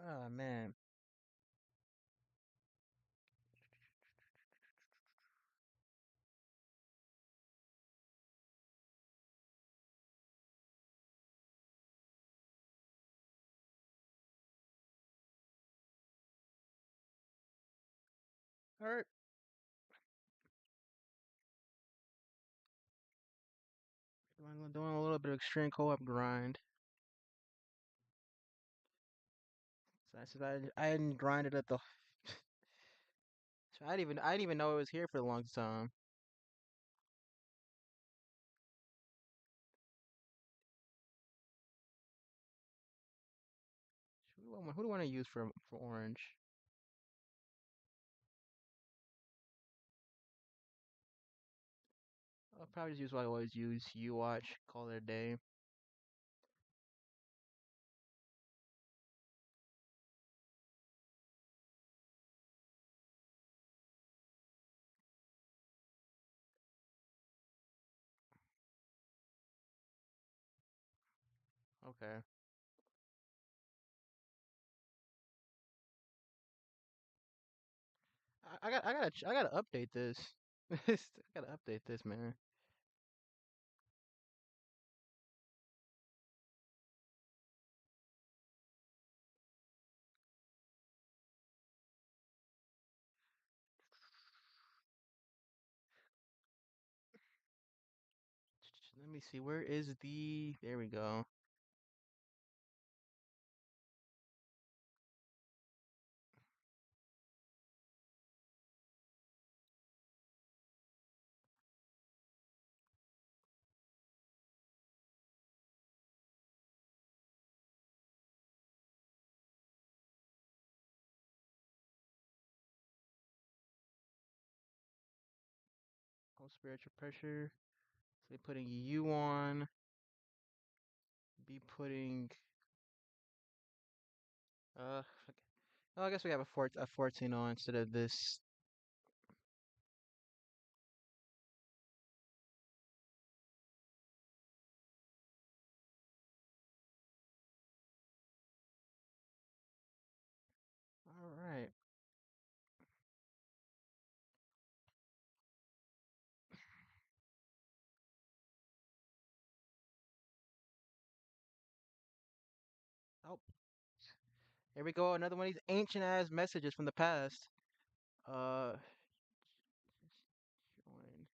Oh man. All right. Doing a little bit of extreme co-op grind. So I said I hadn't grinded at the. So I didn't even know it was here for the longest time. Who do I want to use for orange? I'll probably just use what I always use. You watch. Call it a day. Okay. I gotta update this. I gotta update this, man. Let me see. Where is the? There we go. Oh, spiritual pressure. So they putting you on. Be putting okay. Oh, I guess we have a 14 on instead of this. All right. Oh, here we go. Another one of these ancient ass messages from the past. Uh, join.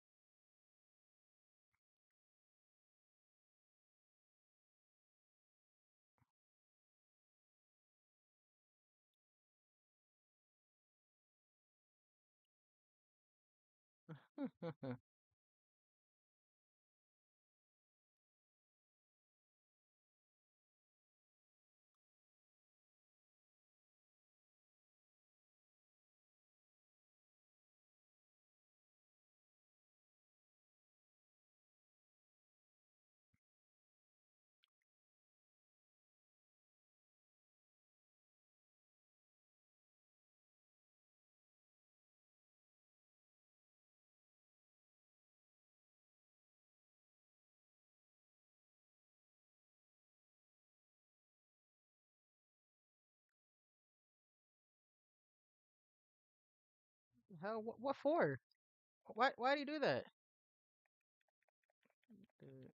How? What for? Why do you do that? Uh,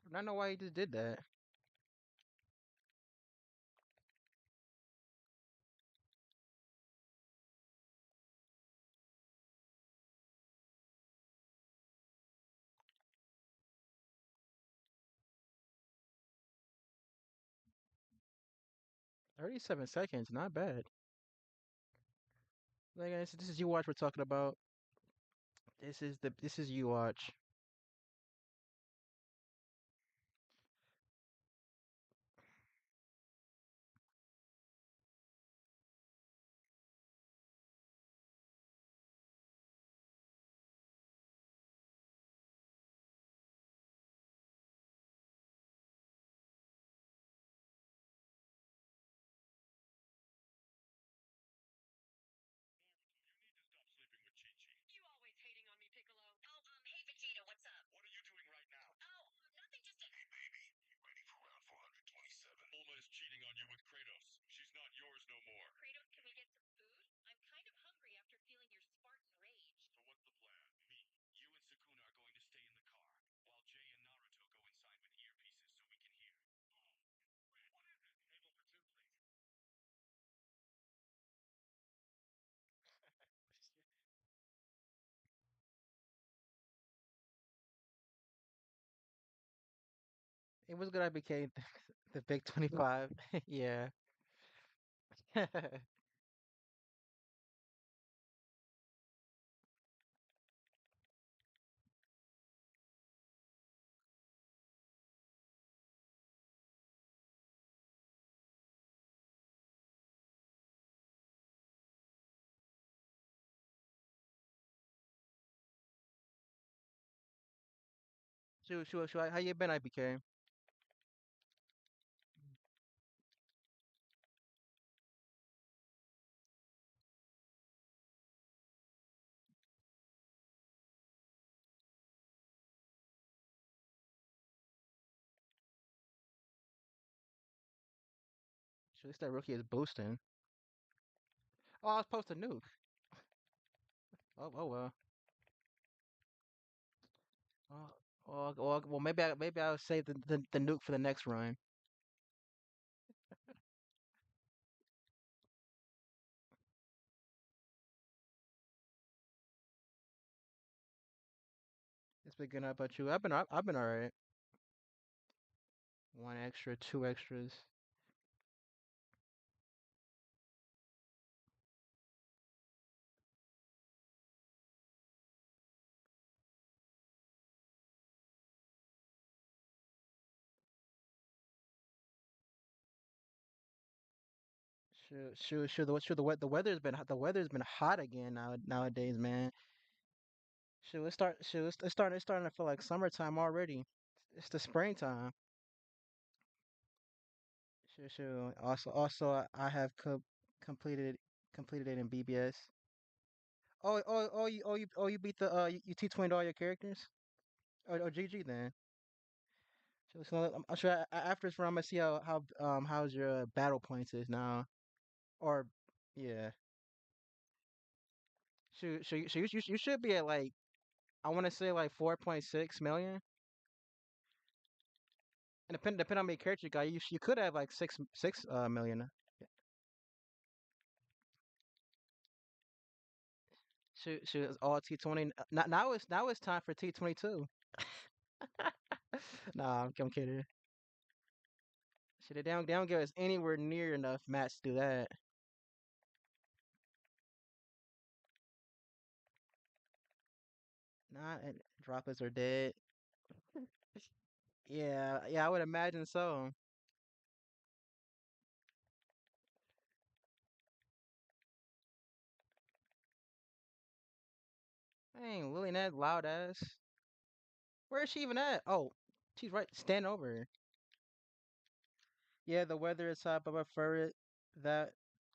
'Cause I don't know why you just did that. 37 seconds, not bad. Like this is you watch we're talking about. This is you watch. It was good I became the big 25. Yeah. How you been, I became? At least that rookie is boosting. Oh, I was supposed to nuke. Oh well. Oh, well, maybe I'll save the nuke for the next run. It's been good. How about you? I've been alright. One extra, two extras. The weather's been hot again nowadays, man. It's starting to feel like summertime already. It's the springtime. Also, I have completed it in BBS. You beat you T20'd all your characters? Oh, GG then. I'm sure after this round, I'm gonna see how's your battle points is now. Or yeah, you should be at like I want to say like 4.6 million. And depending on the character you got, you could have like six million. Shoot, it's all T20. Now it's time for T22. Nah, I'm kidding. Shit, they don't give us anywhere near enough mats to do that. Nah, and droppers are dead. Yeah, I would imagine so. Dang, Lily Ned, loud ass. Where is she even at? Oh, she's right. Stand over her. Yeah, the weather is hot, but I that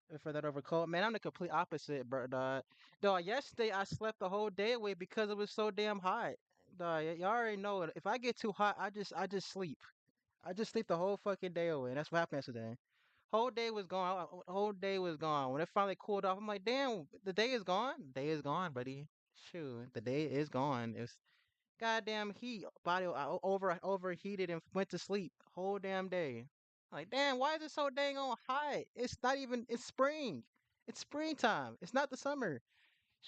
prefer that over cold. Man, I'm the complete opposite, bro. Dog, yesterday I slept the whole day away because it was so damn hot. Dog, y'all already know it. If I get too hot, I just sleep. I just sleep the whole fucking day away. And that's what happened yesterday. Whole day was gone. Whole day was gone. When it finally cooled off, I'm like, damn, the day is gone. The day is gone, buddy. Shoot, the day is gone. It's goddamn heat. Body overheated and went to sleep. Whole damn day. Like, damn, why is it so dang on hot? It's not even. It's spring. It's springtime. It's not the summer.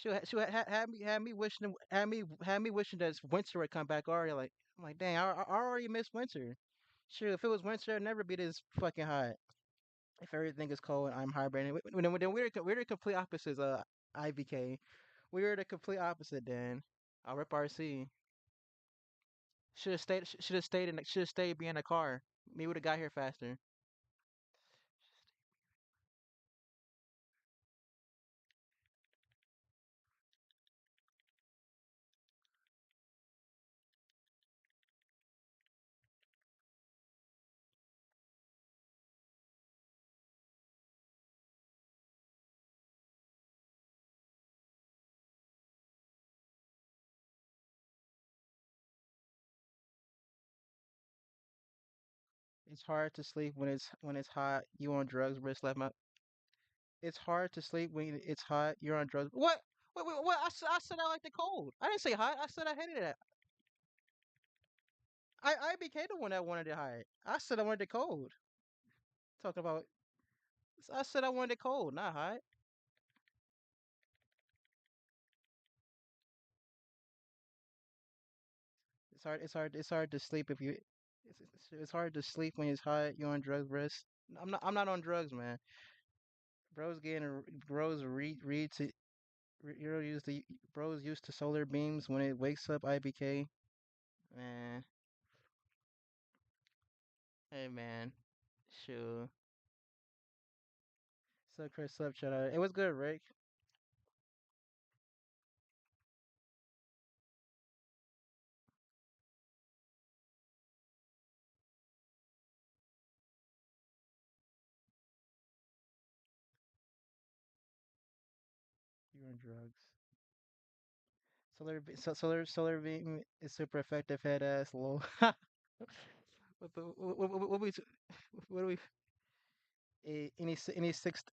Had me wishing had me wishing that winter would come back already. Like I'm like, dang, I already miss winter. Sure, if it was winter, it'd never be this fucking hot. If everything is cold, I'm hibernating. Then we're the complete opposites. IVK, we were the complete opposite. Then I'll rip RC. Should have stayed being a car. Me would have got here faster. It's hard to sleep when it's hot. You on drugs, wrist left my. It's hard to sleep when it's hot. You're on drugs. What? What? I said I like the cold. I didn't say hot. I said I hated it. I became the one that wanted it hot. I said I wanted it cold. Talking about. I said I wanted it cold, not hot. It's hard. It's hard to sleep if you. It's hard to sleep when it's hot. You on drugs, bro. I'm not on drugs, man. Bros getting bros read to Euro used the bros used to solar beams when it wakes up IBK. Man, hey man, sure. So Chris up, shout out. It was good, Rick. You on drugs. Solar beam is super effective. Head ass low. What we what do we any six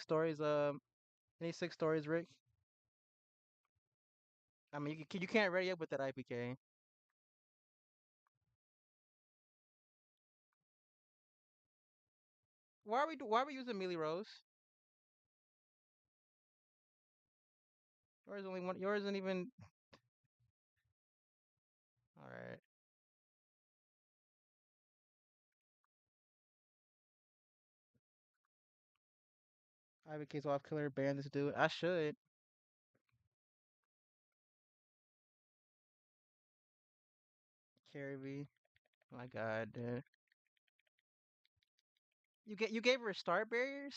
stories any six stories, Rick? I mean you can't ready up with that IPK. Why are we using Mealy Rose? Yours only one. Yours isn't even. All right. IBK's off killer. Ban this dude. I should. Carry B. My God, dude. You gave her start barriers.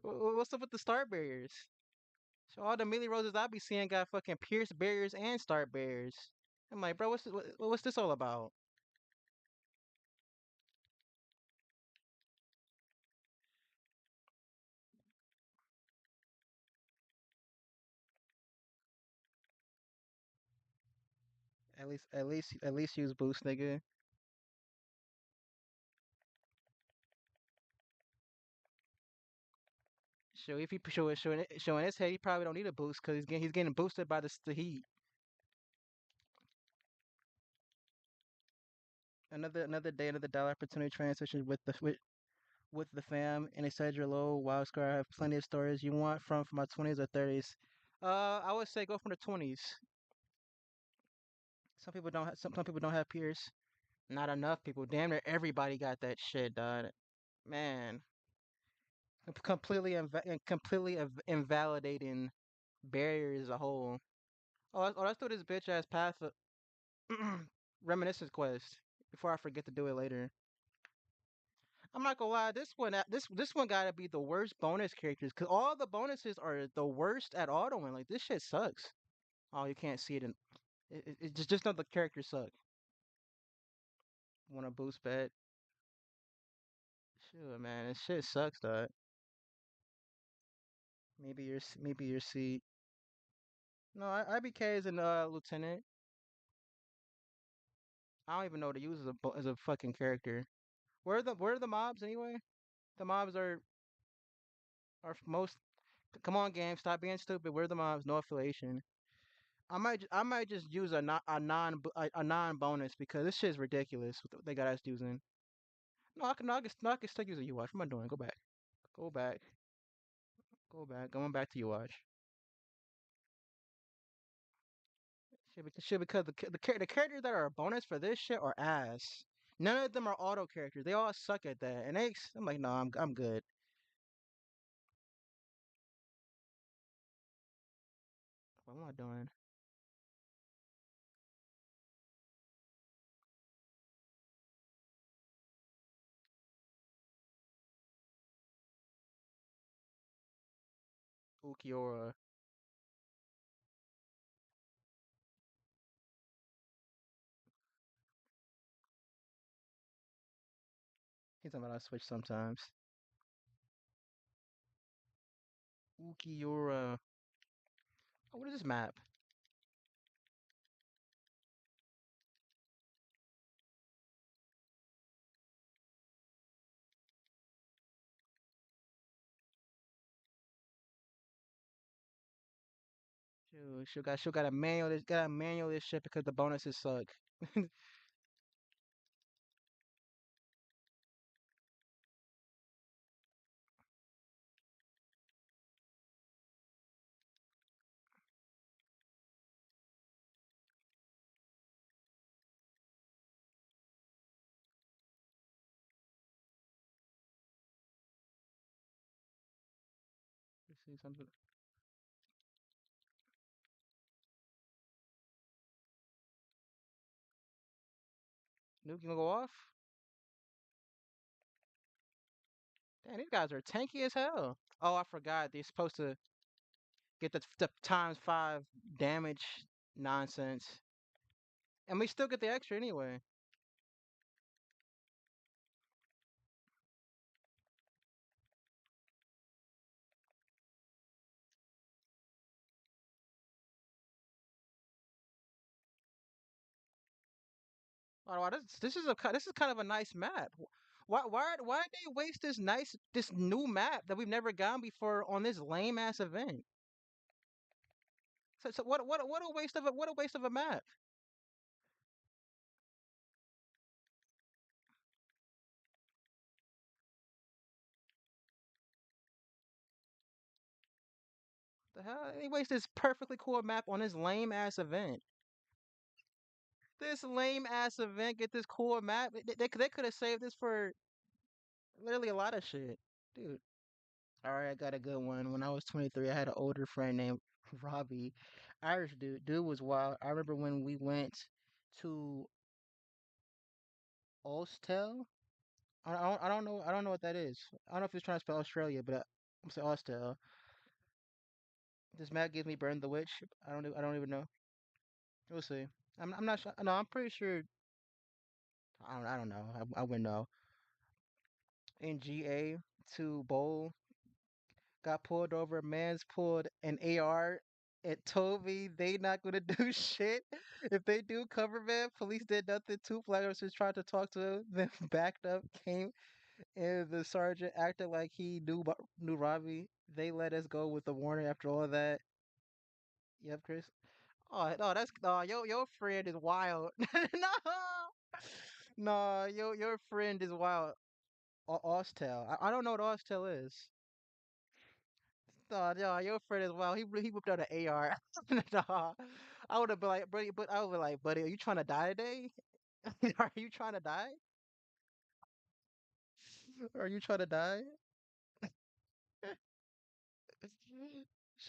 What's up with the start barriers? So all the Mealy Roses I be seeing got fucking pierced barriers and start barriers. I'm like, bro, what's this all about? At least use boost, nigga. So if he showing his head, he probably don't need a boost because he's getting boosted by the heat. Another day, another dollar opportunity transition with the fam. And they said you're low. Wild Scar, I have plenty of stories you want from my 20s or 30s. I would say go from the 20s. Some people don't have peers. Not enough people. Damn near everybody got that shit, dog. Man, completely invalidating barrier as a whole. Let's do this bitch ass path of reminiscence quest before I forget to do it later. I'm not gonna lie, this one gotta be the worst bonus characters because all the bonuses are the worst at autoing. Like this shit sucks. Oh, you can't see it in it just know the characters suck. Want to boost bet? Sure, man, this shit sucks, dog. Maybe your seat. No, IBK is an lieutenant. I don't even know what to use as a fucking character. Where are the mobs anyway? The mobs are most. Come on, game, stop being stupid. Where are the mobs? No affiliation. I might just use a non bonus because this shit's ridiculous. What they got us using. No, I can still use a U watch. What am I doing? Go back. Go back. Go back. Going back to U watch. Shit because the characters that are a bonus for this shit are ass. None of them are auto characters. They all suck at that. And I'm like, no, I'm good. What am I doing? Ukiora. He's talking about I switch sometimes. Ukiora. Oh, what is this map? She got a manual this shit because the bonuses suck. see something. Nuke gonna go off? Damn, these guys are tanky as hell. Oh, I forgot. They're supposed to get the times five damage nonsense. And we still get the extra anyway. Oh, wow, this is kind of a nice map. Why did they waste this new map that we've never gotten before on this lame ass event? So what a waste of a map. The hell? They waste this perfectly cool map on this lame ass event. This lame ass event get this cool map. They could have saved this for literally a lot of shit, dude. All right, I got a good one. When I was 23, I had an older friend named Robbie, Irish dude. Dude was wild. I remember when we went to Austell. I don't know what that is. I don't know if it's trying to spell Australia, but I'm saying Austell. This map gives me Burn the Witch. I don't even know. We'll see. I'm not sure. No, I'm pretty sure. I don't know. I wouldn't know. In GA to bowl, got pulled over. Man's pulled an AR and told me they not gonna do shit. If they do cover man, police did nothing. Two flag officers tried to talk to him, then backed up, came, and the sergeant acted like he knew Robbie. They let us go with the warning after all that. Yep, Chris. Oh no, that's no. Your friend is wild. No, no, your friend is wild. Austell. I don't know what Austell is. No, no, your friend is wild. He whipped out an AR. No, I would have been like, buddy, but I would be like, buddy, are you trying to die today? Are you trying to die? Are you trying to die?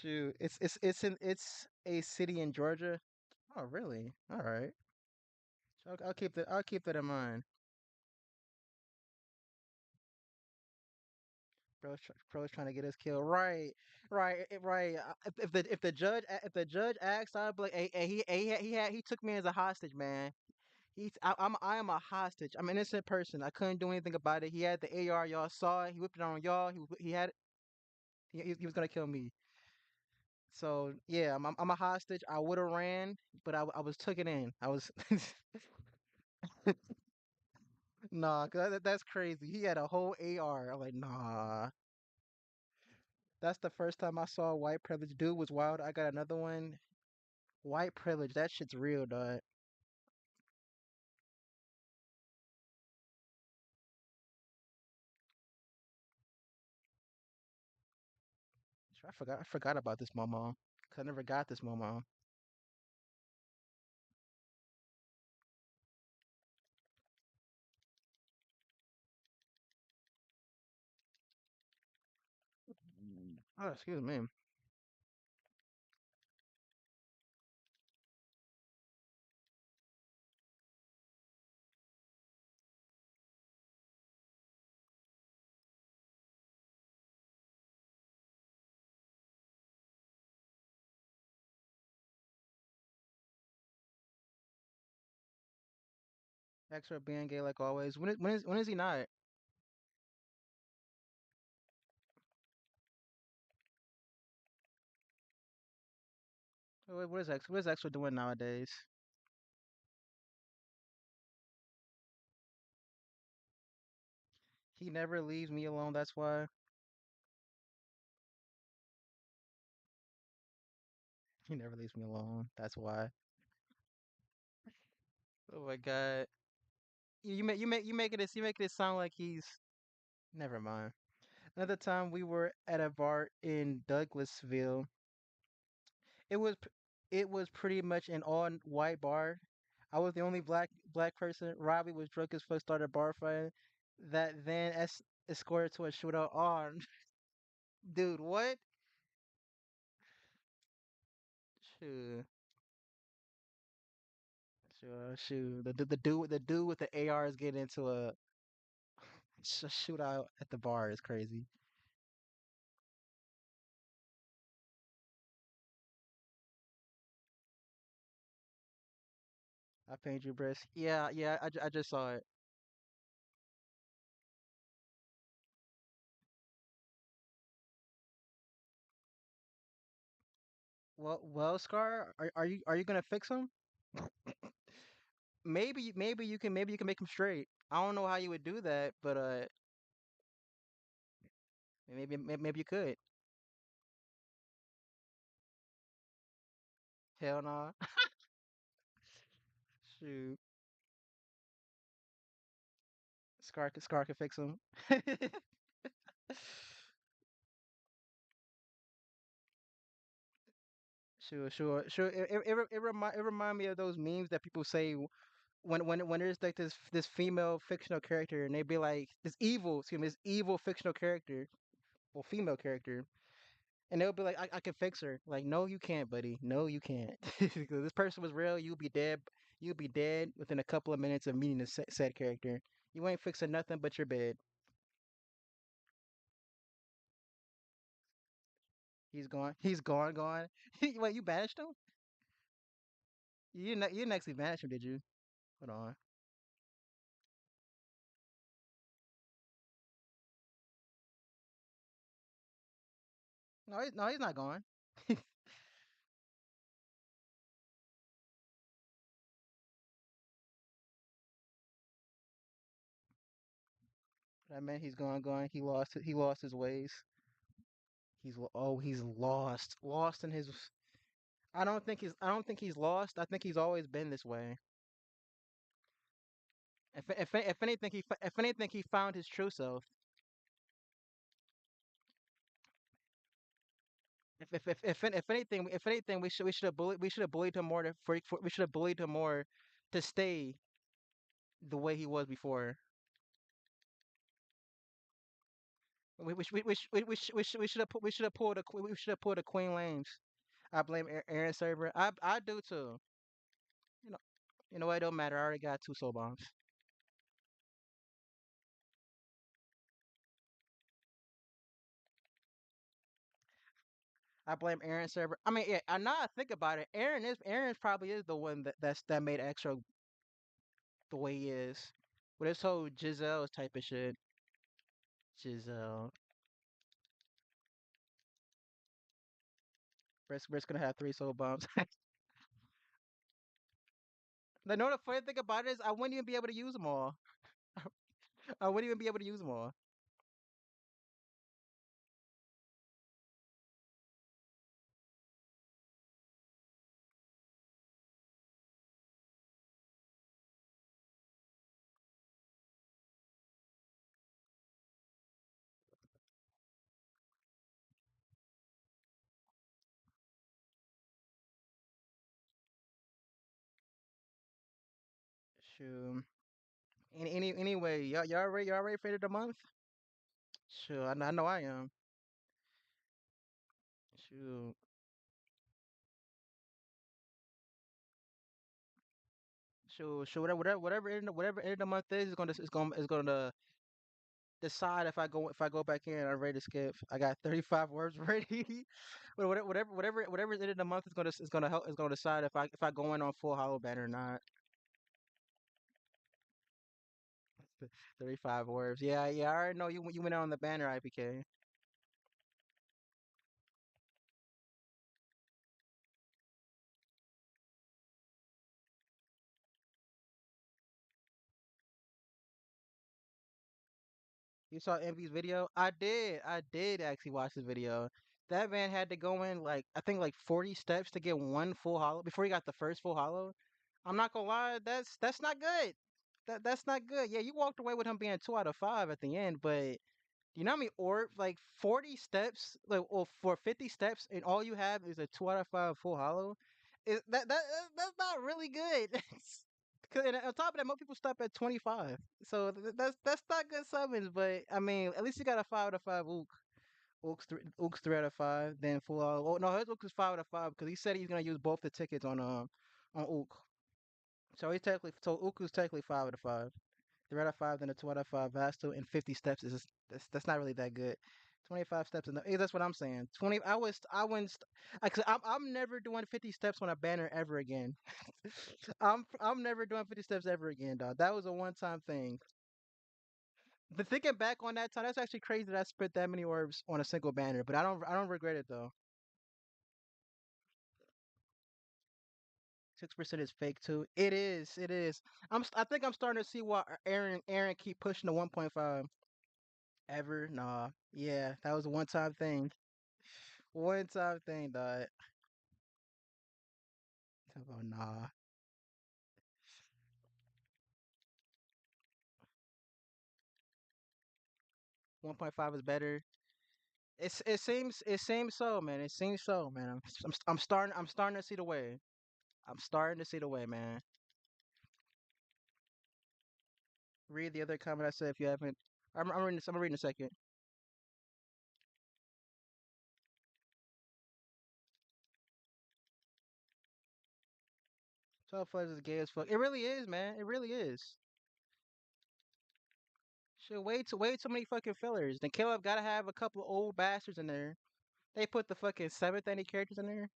Shoot, it's a city in Georgia. Oh, really? All right. I'll keep that in mind. Bro's trying to get us killed. Right, right. If the judge asked, I'd be like, he took me as a hostage, man. I am a hostage. I'm an innocent person. I couldn't do anything about it. He had the AR. Y'all saw it. He whipped it on y'all. He had it. He was gonna kill me. So yeah, I'm a hostage. I would have ran, but I was took it in. I was nah, 'cause that's crazy. He had a whole AR. I'm like, nah. That's the first time I saw white privilege. Dude was wild. I got another one. White privilege. That shit's real, dog. I forgot about this Momo. 'Cause I never got this Momo. Oh, excuse me. Extra being gay like always. When is he not? What is extra doing nowadays? He never leaves me alone. That's why he never leaves me alone. That's why. Oh my god. You making it sound like he's. Never mind. Another time we were at a bar in Douglasville. It was it was pretty much an all white bar. I was the only black person. Robbie was drunk as fuck, started bar fighting. That then escorted to a shootout. On, dude, what? Shoot, shoot. The dude with the AR is getting into a shootout at the bar is crazy. I paint you, Brisk. Yeah, yeah. I just saw it. Well, Scar, are you gonna fix him? Maybe you can make him straight. I don't know how you would do that, but maybe you could. Hell no. Shoot, Scar can fix him. Sure. It remind me of those memes that people say when there's like this female fictional character and they be like this evil fictional character or female character, and they'll be like, I can fix her. Like, no, you can't, buddy. No, you can't. Because this person was real. You'll be dead. You'll be dead within a couple of minutes of meeting the said character. You ain't fixing nothing but your bed. He's gone. He's gone. Gone. Wait, you banished him? You didn't actually banish him, did you? Hold on. No, he's not gone. That man, he's gone. Gone. He lost his ways. He's lost in his. I don't think he's lost. I think he's always been this way. If anything, he found his true self. If anything, we should have bullied him more we should have bullied him more to stay the way he was before. We should have pulled a Queen Lames. I blame Aaron Server. I do too. You know you know what? It don't matter. I already got two soul bombs. I blame Aaron Server. I mean, yeah. I now I think about it. Aaron's probably is the one that made extra the way he is. With this whole Giselle type of shit. Giselle. Brisk gonna have three soul bombs. The know the funny thing about it is I wouldn't even be able to use them all. I wouldn't even be able to use them all. Shoot. Anyway, y'all ready for the end of the month? Sure, I know I am. Shoot. Sure. Whatever end of the month is gonna decide if I go back in. I'm ready to skip. I got 35 words ready. But whatever end of the month is gonna decide if I go in on full hollow ban or not. 35 words. Yeah, yeah. I already know you went out on the banner, IPK. You saw Envy's video? I did. I did actually watch the video. That man had to go in like I think like 40 steps to get one full hollow before he got the first full hollow. I'm not gonna lie, that's not good. That's not good. Yeah, you walked away with him being 2 out of 5 at the end, but you know how many orb like 40 steps like or for 50 steps and all you have is a 2 out of 5 full hollow? That's not really good. 'Cause- and on top of that, most people stop at 25. So that's not good summons, but I mean, at least you got a 5 out of 5 ook. Oaks 3 out of 5. Then full out. Oh no, his Ook is 5 out of 5 because he said he's gonna use both the tickets on Ook. So Ook is technically 5 out of 5. 3 out of 5, then a 2 out of 5 Vasto, and 50 steps is that's not really that good. 25 steps enough. That's what I'm saying. 20. I wouldn't. I'm never doing 50 steps on a banner ever again. I'm never doing 50 steps ever again, dog. That was a one time thing. The thinking back on that time, that's actually crazy that I spent that many orbs on a single banner, but I don't regret it though. 6% is fake too. It is. It is. I think I'm starting to see why Aaron keep pushing the 1.5. Ever? Nah. Yeah, that was a one time thing. One time thing, dog. Oh, nah. 1.5 is better. It seems so, man. It seems so, man. I'm starting to see the way. I'm starting to see the way, man. Read the other comment I said if you haven't. I'm reading this. I'm reading a second. So Fuzz is gay as fuck. It really is, man. It really is. Shit, way too many fucking fillers. Then Caleb gotta have a couple old bastards in there. They put the fucking seventh any characters in there.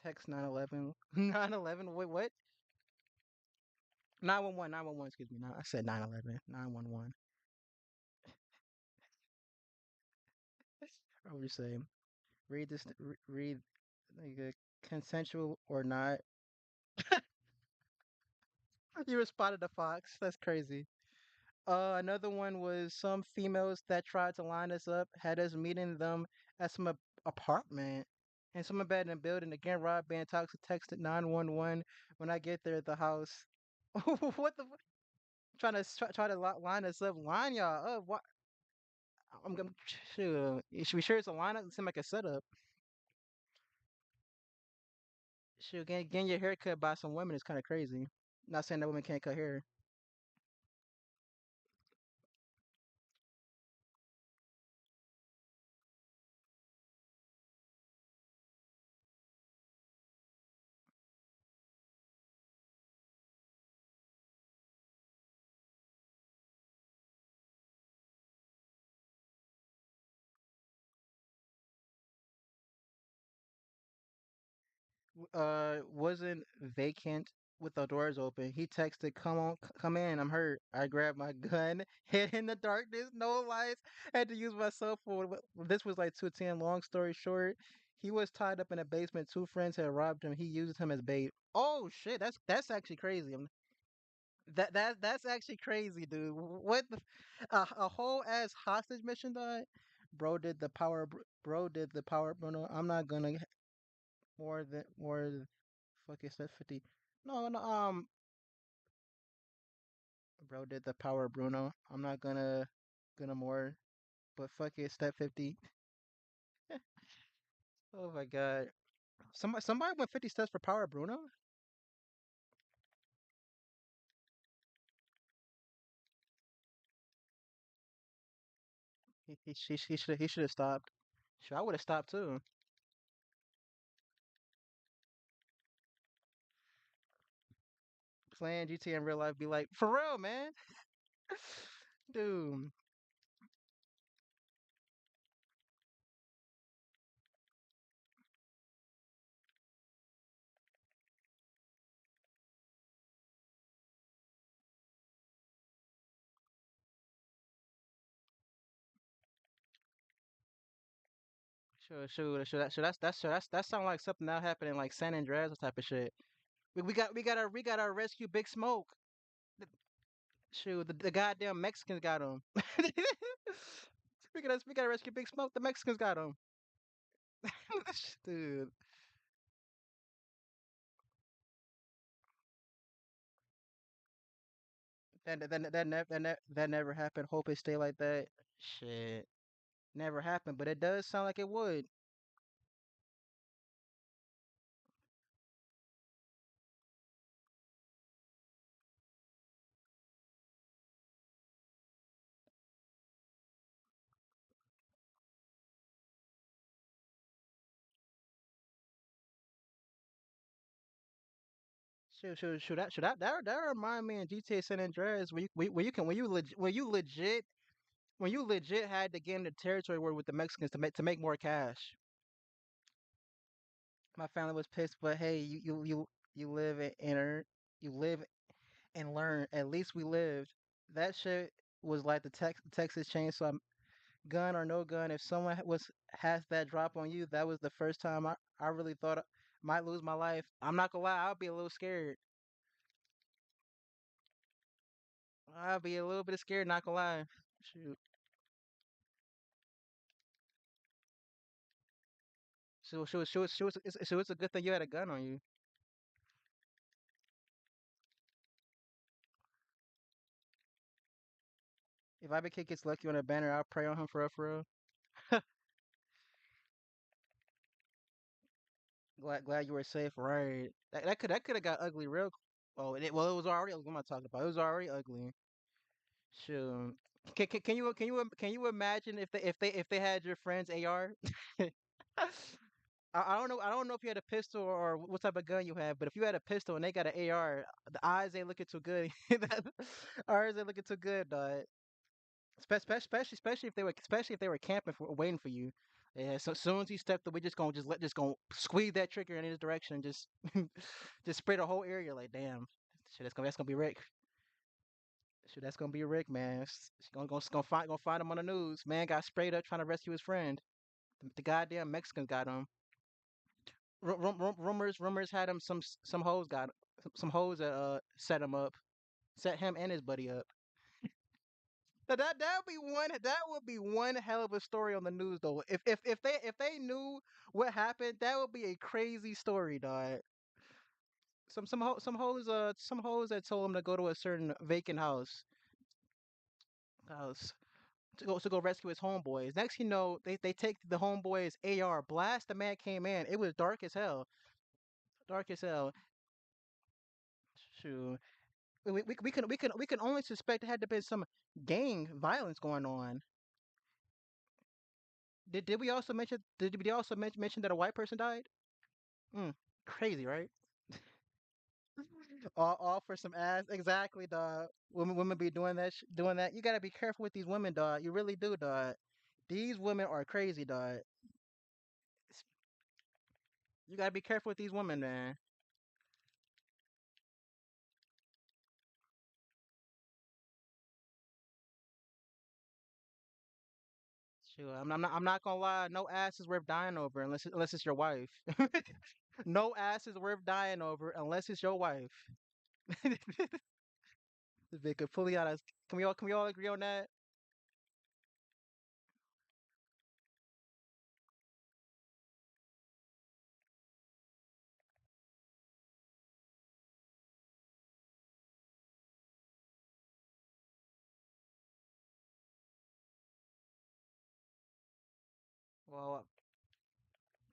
Text 911. 911. Wait, what? 911. 911. Excuse me. No, I said 911. 911. What would you say? Read this. Read like consensual or not. You responded to Fox. That's crazy. Another one was some females that tried to line us up, had us meeting them at some apartment. And some abandoned building. Again, Rob being toxic texted 911 when I get there at the house. What the try to line us up, line y'all up. What? I'm gonna shoot. Should we sure it's a lineup? It seem like a setup. Shoot, getting your hair cut by some women is kind of crazy. Not saying that women can't cut hair. Wasn't vacant with the doors open. He texted, "Come on, come in. I'm hurt." I grabbed my gun, hid in the darkness, no lights. Had to use my cell phone. This was like 2:10. Long story short, he was tied up in a basement. Two friends had robbed him. He used him as bait. Oh shit, that's actually crazy. That's actually crazy, dude. What a whole ass hostage mission, dog. Bro did the power, Bruno. I'm not gonna more. Fuck it, said 50. No, no. Bro did the power, Bruno. I'm not gonna more, but fuck it, step 50. Oh my god. Somebody went 50 steps for power, Bruno. He should have stopped. Sure, I would have stopped too. Playing GTA in real life, be like, for real, man, dude. Sure. That sound like something that happened in like San Andreas type of shit. We gotta rescue Big Smoke. The- Shoot, the goddamn Mexicans got him. We gotta rescue Big Smoke. The Mexicans got him. Dude, that never happened. Hope it stay like that. Shit, never happened, but it does sound like it would. That remind me in GTA San Andreas where you can when you legit had to get in the territory war with the Mexicans to make more cash. My family was pissed, but hey, you live and earn, you live and learn. At least we lived. That shit was like the Texas Chainsaw, gun or no gun. If someone has that drop on you, that was the first time I really thought I might lose my life. I'm not gonna lie, I'll be a little scared. I'll be a little bit scared, not gonna lie. Shoot. It's a good thing you had a gun on you. If I kid gets lucky on a banner, I'll pray on him for real, for real. Glad you were safe, right? That could have got ugly real. Oh, it was already. What am I talking about? It was already ugly. Shoot. Can you imagine if they had your friend's AR? I don't know if you had a pistol or what type of gun you have, but if you had a pistol and they got an AR, the eyes ain't looking too good. Ours ain't looking too good, dog. Especially if they were camping for waiting for you. Yeah, so as soon as he stepped up, we just gonna squeeze that trigger in his direction, and just just spray the whole area. Like, damn, shit, that's gonna be Rick. Shit, that's gonna be Rick, man. Gonna find him on the news. Man got sprayed up trying to rescue his friend. The goddamn Mexicans got him. Rumors had him. Some hoes got some hoes that set him up, set him and his buddy up. That would be one hell of a story on the news though. If they knew what happened, that would be a crazy story, dog. Some hoes that told him to go to a certain vacant house to go rescue his homeboys. Next you know, they take the homeboys AR, blast the man came in. It was dark as hell. Dark as hell. Shoot. We can only suspect it had to be some gang violence going on. Did we also mention that a white person died? Mm, crazy, right? All for some ass. Exactly, dog. Women be doing doing that. You gotta be careful with these women, dog. You really do, dog. These women are crazy, dog. You gotta be careful with these women, man. Sure, I'm not gonna lie. No ass is worth dying over unless it's your wife. No ass is worth dying over unless it's your wife. To be completely honest, can we all agree on that?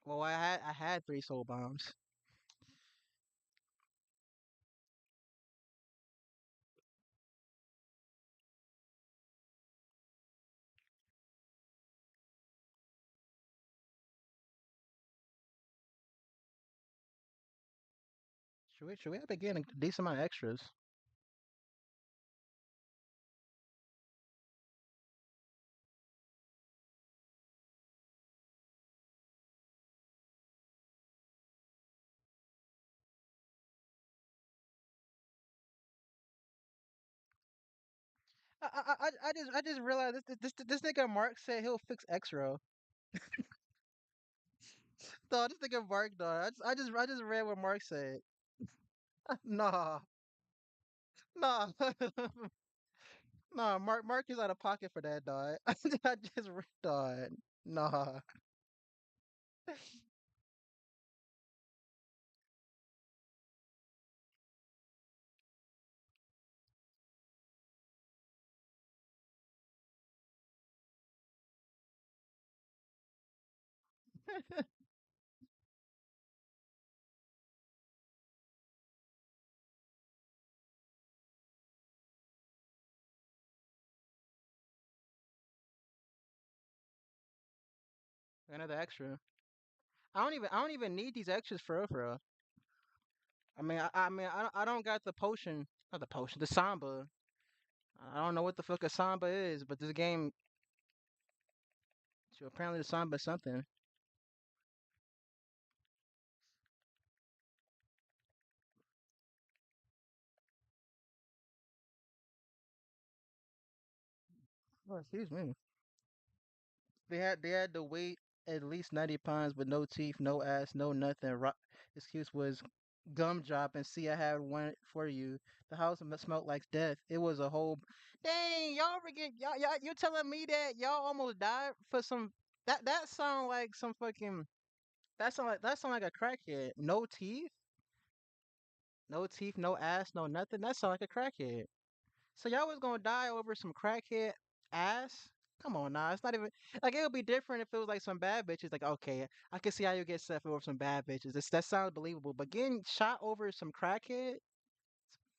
Well, I had three soul bombs. Should we have been getting a decent amount of extras? I just realized this nigga Mark said he'll fix X-Row. Dog, this nigga Mark, dog. I just read what Mark said. Nah, nah, nah. Mark is out of pocket for that, dog. I just read, dog. Nah. Another extra. I don't even need these extras for real, for real. I don't got the potion, not the potion, the samba. I don't know what the fuck a samba is, but this game, so apparently the samba is something. Oh, excuse me. They had to wait at least 90 pounds with no teeth, no ass, no nothing. Excuse was gum drop and see I had one for you. The house smelled like death. It was a whole dang y'all forget y'all you telling me that y'all almost died for some that sound like some fucking that sound like a crackhead. No teeth, no teeth, no ass, no nothing. That sound like a crackhead. So y'all was gonna die over some crackhead ass? Come on, nah. It's not even like it would be different if it was like some bad bitches. Like, okay, I can see how you get set over some bad bitches. That sounds believable. But getting shot over some crackhead,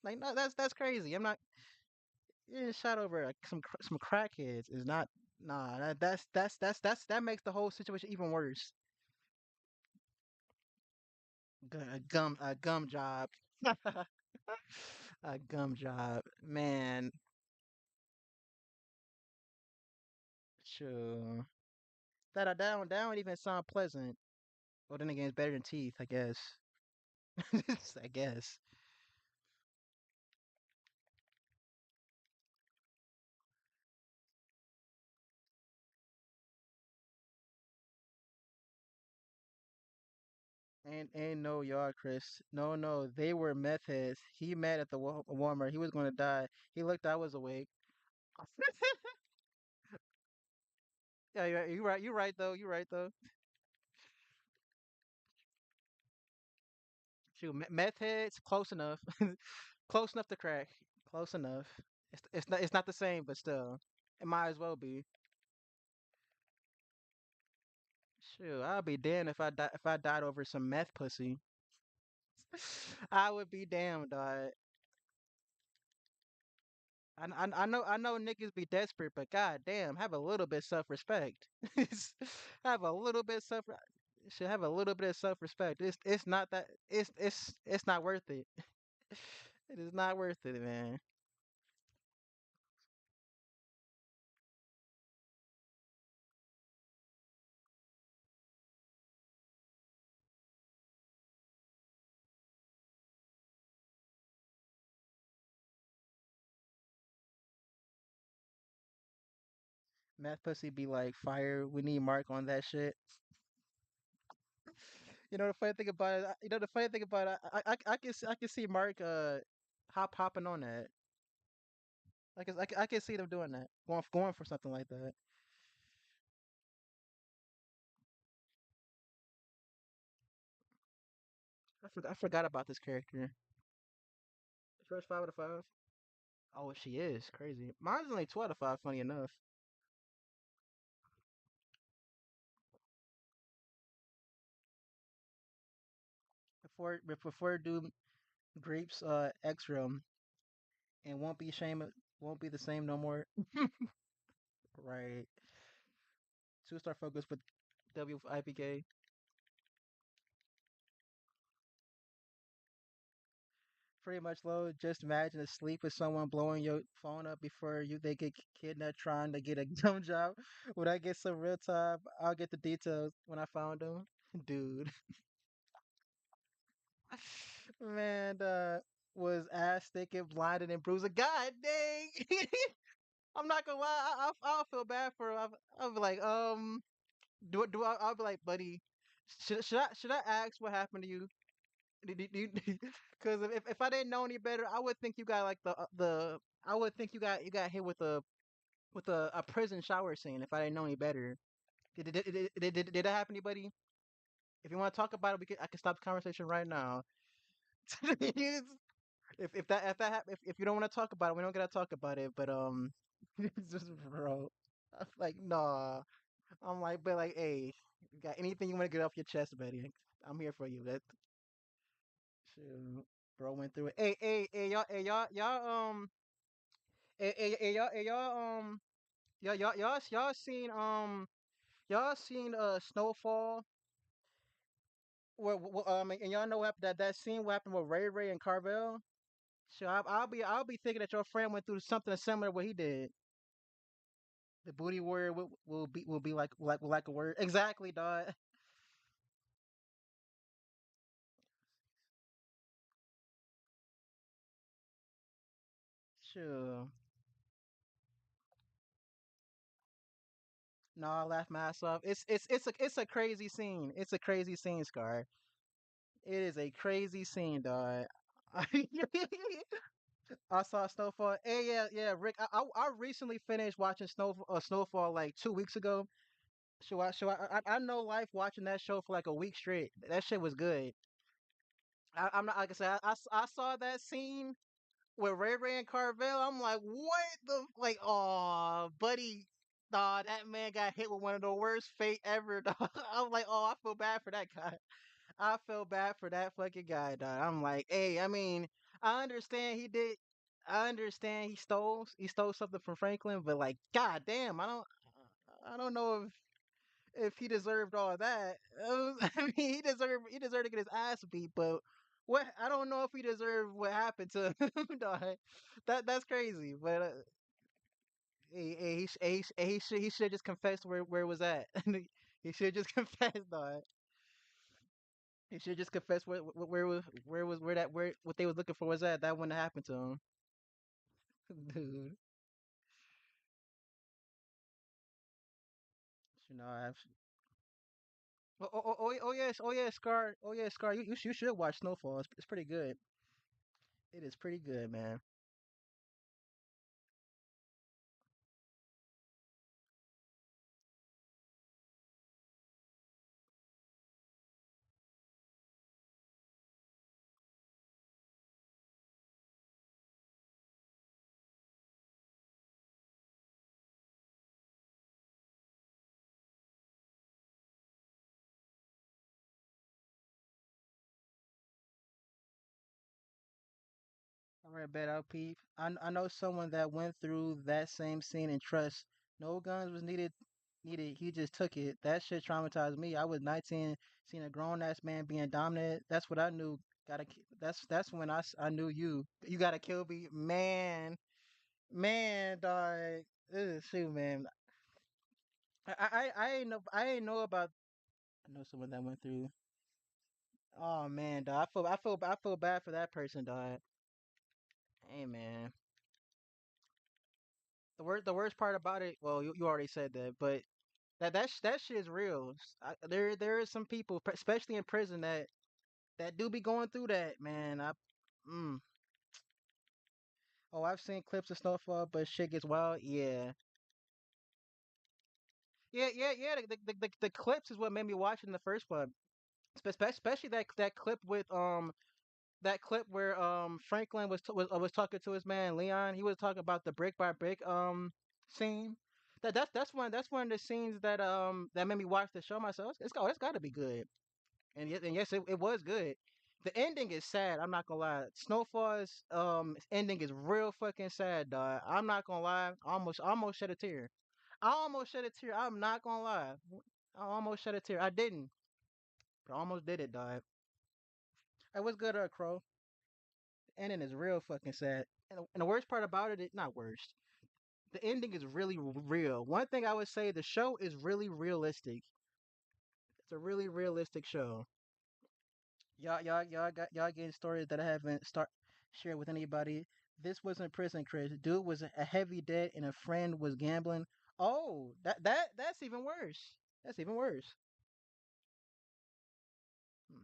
like, no, that's crazy. I'm not getting shot over like some crackheads is not. Nah, that makes the whole situation even worse. A gum job, a gum job, man. Sure. That don't even sound pleasant. Well, then again, it's better than teeth, I guess. I guess. Ain't no yard, Chris. No, no, they were meth heads. He mad at the Walmart. He was gonna die. He looked. I was awake. Yeah, you right. You right though. You right though. Shoot, meth heads, close enough. Close enough to crack. Close enough. It's not the same, but still, it might as well be. Shoot, I'll be damned if I died over some meth pussy. I would be damned, dog. I know niggas be desperate, but god damn, have a little bit self respect. Have a little bit self should have a little bit of self respect. It's not that it's not worth it. It is not worth it, man. Meth pussy be like fire. We need Mark on that shit. You know the funny thing about it. You know the funny thing about it. I can see Mark hopping on that. I can see them doing that. Going for something like that. I forgot about this character. First 5 out of 5. Oh, she is crazy. Mine's only 2 out of 5. Funny enough. Before do grapes X rum and won't be the same no more. Right. 2 star focus with WIPK. Pretty much low. Just imagine asleep with someone blowing your phone up before they get kidnapped trying to get a dumb job. When I get some real time, I'll get the details when I found them. Dude. Man, was ass thinking blinded and bruised. God dang. I'm not gonna lie. I'll feel bad for him. I'll be like, I'll be like, buddy, should I ask what happened to you? Because if I didn't know any better, I would think you got like the I would think you got hit with a prison shower scene. If I didn't know any better, did that happen to you, buddy? If you want to talk about it, I can stop the conversation right now. If you don't want to talk about it, we don't gotta talk about it. But it's just bro, I'm like nah. I'm like, but like, hey, you got anything you want to get off your chest, buddy? I'm here for you. That shit, bro went through it. Y'all seen Snowfall And y'all know what happened, that scene what happened with Ray Ray and Carvel. So I'll be thinking that your friend went through something similar to what he did. The booty word will be like a word exactly, dog. Sure. No, I laughed my ass off. It's a crazy scene. It's a crazy scene, Scar. It is a crazy scene, dog. I saw Snowfall. Hey, yeah, yeah, Rick. I recently finished watching Snowfall like 2 weeks ago. I know life watching that show for like a week straight. That shit was good. I'm not like I said. I saw that scene with Ray Ray and Carvel. I'm like, what the like? Oh, buddy, nah, that man got hit with one of the worst fate ever. Dog. I'm like, oh, I feel bad for that guy. I feel bad for that fucking guy, dog. I'm like, hey, I mean, I understand he did. I understand he stole something from Franklin, but like, god damn, I don't know if he deserved all that. I mean, he deserved to get his ass beat, but what I don't know if he deserved what happened to him. Dog. That's crazy. But he should just confessed where it was at. He should just confess, dog. He should just confess where what they was looking for was at. That wouldn't have happened to him, dude. You know, yes, Scar. Oh yes, Scar. You should watch Snowfall. It's pretty good. It is pretty good, man. All right, bet I'll peep. I know someone that went through that same scene in Trust. No guns was needed. He just took it. That shit traumatized me. I was 19, seeing a grown ass man being dominant. That's what I knew. That's when I knew you. You gotta kill me, man, man, dog. Shoot, man. I ain't know about. I know someone that went through. Oh man, dog. I feel bad for that person, dog. Hey man. The worst part about it, well, you already said that, but that shit is real. There is some people, especially in prison, that do be going through that, man. Mm. Oh, I've seen clips of Snowfall, but shit gets wild. Yeah, yeah. The clips is what made me watch it in the first place. Especially that clip with that clip where Franklin was talking to his man Leon. He was talking about the brick by brick scene. That's one of the scenes that made me watch the show myself. It's got to be good. And yes, it was good. The ending is sad. I'm not gonna lie. Snowfall's ending is real fucking sad, dog. I'm not gonna lie. I almost shed a tear. I almost shed a tear. I'm not gonna lie. I almost shed a tear. I didn't, but I almost did it, dog. Hey, what's good, Crow? Ending is real fucking sad. And the worst part about it, not worst. The ending is really real. One thing I would say, the show is really realistic. It's a really realistic show. Y'all getting stories that I haven't start shared with anybody. This wasn't prison, Chris. Dude was a heavy debt, and a friend was gambling. Oh, that's even worse. That's even worse. Hmm.